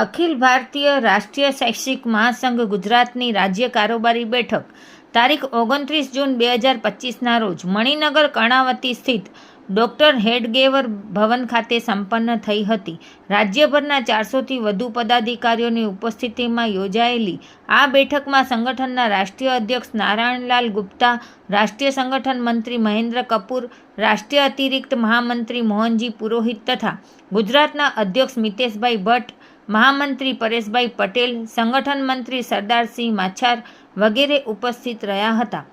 અખિલ ભારતીય રાષ્ટ્રીય શૈક્ષિક મહાસંઘ ગુજરાતની રાજ્ય કારોબારી બેઠક તારીખ 29 જૂન 2025ના રોજ મણિનગર કર્ણાવતી સ્થિત ડૉક્ટર હેડગેવર ભવન ખાતે સંપન્ન થઈ હતી. રાજ્યભરના 400થી વધુ પદાધિકારીઓની ઉપસ્થિતિમાં યોજાયેલી આ બેઠકમાં સંગઠનના રાષ્ટ્રીય અધ્યક્ષ નારાયણલાલ ગુપ્તા, રાષ્ટ્રીય સંગઠન મંત્રી મહેન્દ્ર કપૂર, રાષ્ટ્રીય અતિરિક્ત મહામંત્રી મોહનજી પુરોહિત તથા ગુજરાતના અધ્યક્ષ મિતેશભાઈ ભટ્ટ, મહામંત્રી પરેશભાઈ પટેલ, સંગઠન મંત્રી સરદારસિંહ માછાર વગેરે ઉપસ્થિત રહ્યા હતા.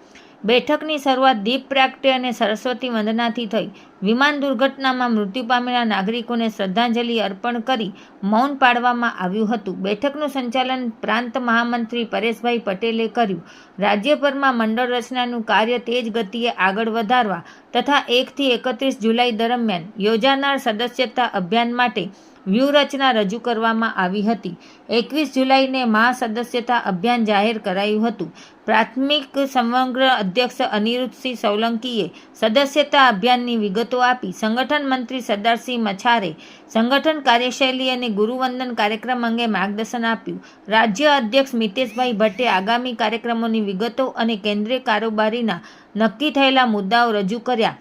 બેઠકની શરૂઆત દીપ પ્રાગટ્ય અને સરસ્વતી વંદનાથી થઈ. વિમાન દુર્ઘટનામાં મૃત્યુ પામેલા નાગરિકોને શ્રદ્ધાંજલિ અર્પણ કરી મૌન પાળવામાં આવ્યું હતું. બેઠકનું સંચાલન પ્રાંત મહામંત્રી પરેશભાઈ પટેલે કર્યું. રાજ્યભરમાં મંડળ રચનાનું કાર્ય તેજ ગતિએ આગળ વધારવા તથા 1 થી 31 જુલાઈ દરમિયાન યોજાનાર સદસ્યતા અભિયાન માટે વ્યૂહરચના રજૂ કરવામાં આવી હતી. 21 જુલાઈને મહાસદસ્યતા અભિયાન જાહેર કરાયું હતું. પ્રાથમિક સમગ્ર અધ્યક્ષ અનિરુદ્ધસિંહ સોલંકીએ સદસ્યતા અભિયાનની વિગતો આપી. સંગઠન મંત્રી સરદારસિંહ માછારે સંગઠન કાર્યશૈલી અને ગુરુવંદન કાર્યક્રમ અંગે માર્ગદર્શન આપ્યું. રાજ્ય અધ્યક્ષ મિતેશભાઈ ભટ્ટે આગામી કાર્યક્રમોની વિગતો અને કેન્દ્રીય કારોબારીના નક્કી થયેલા મુદ્દાઓ રજૂ કર્યા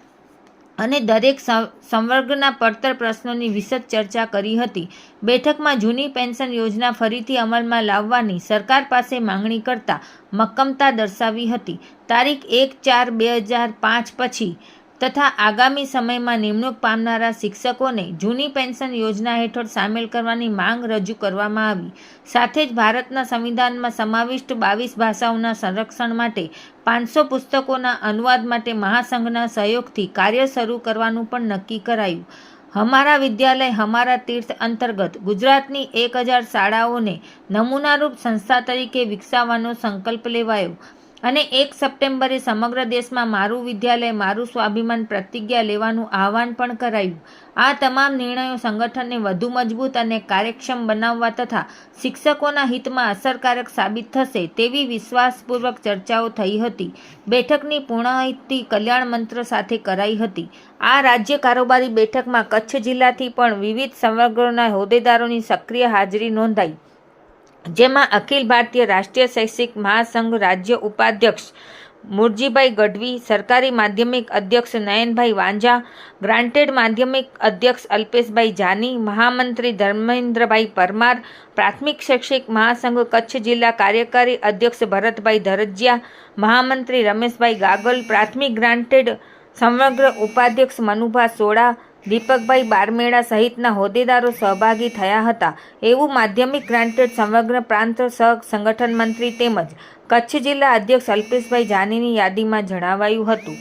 અને દરેક સંવર્ગના પડતર પ્રશ્નોની વિશદ ચર્ચા કરી હતી. બેઠકમાં જૂની પેન્શન યોજના ફરીથી અમલમાં લાવવાની સરકાર પાસે માંગણી કરતા મક્કમતા દર્શાવી હતી. તારીખ 1/4/2005 પછી તથા આગામી સમયમાં નિમણૂક પામનારા શિક્ષકોને જૂની પેન્શન યોજના હેઠળ સામેલ કરવાની માંગ રજૂ કરવામાં આવી. સાથે જ ભારતના સંવિધાનમાં સમાવિષ્ટ 22 ભાષાઓના સંરક્ષણ માટે 500 પુસ્તકોના અનુવાદ માટે મહાસંઘના સહયોગથી કાર્ય શરૂ કરવાનું પણ નક્કી કરાયું. હમારા વિદ્યાલય હમારા તીર્થ અંતર્ગત ગુજરાતની 1000 શાળાઓને નમૂનારૂપ સંસ્થા તરીકે વિકસાવવાનો સંકલ્પ લેવાયો અને 1 સપ્ટેમ્બરે સમગ્ર દેશમાં મારું વિદ્યાલય મારું સ્વાભિમાન પ્રતિજ્ઞા લેવાનું આહવાન પણ કરાયું. આ તમામ નિર્ણયો સંગઠનને વધુ મજબૂત અને કાર્યક્ષમ બનાવવા તથા શિક્ષકોના હિતમાં અસરકારક સાબિત થશે તેવી વિશ્વાસપૂર્વક ચર્ચાઓ થઈ હતી. બેઠકની પૂર્ણાહુતિ કલ્યાણ મંત્ર સાથે કરાઈ હતી. આ રાજ્ય કારોબારી બેઠકમાં કચ્છ જિલ્લાથી પણ વિવિધ સંવર્ગોના હોદ્દેદારોની સક્રિય હાજરી નોંધાઈ, જેમાં અખિલ ભારતીય રાષ્ટ્રીય શૈક્ષિક મહાસંઘ રાજ્ય ઉપાધ્યક્ષ મુરજીભાઈ ગઢવી, સરકારી માધ્યમિક અધ્યક્ષ નયનભાઈ વાંઝા, ગ્રાન્ટેડ માધ્યમિક અધ્યક્ષ અલ્પેશભાઈ જાની, મહામંત્રી ધર્મેન્દ્રભાઈ પરમાર, પ્રાથમિક શૈક્ષિક મહાસંઘ કચ્છ જિલ્લા કાર્યકારી અધ્યક્ષ ભરતભાઈ ધરજીયા, મહામંત્રી રમેશભાઈ ગાગલ, પ્રાથમિક ગ્રાન્ટેડ સમગ્ર ઉપાધ્યક્ષ મનુભા સોડા, દીપકભાઈ બારમેડા સહિતના હોદ્દેદારો સહભાગી થયા હતા એવું માધ્યમિક ગ્રાન્ટેડ સમગ્ર પ્રાંત સહ સંગઠન મંત્રી તેમજ કચ્છ જિલ્લા અધ્યક્ષ અલ્પેશભાઈ જાનીની યાદીમાં જણાવાયું હતું.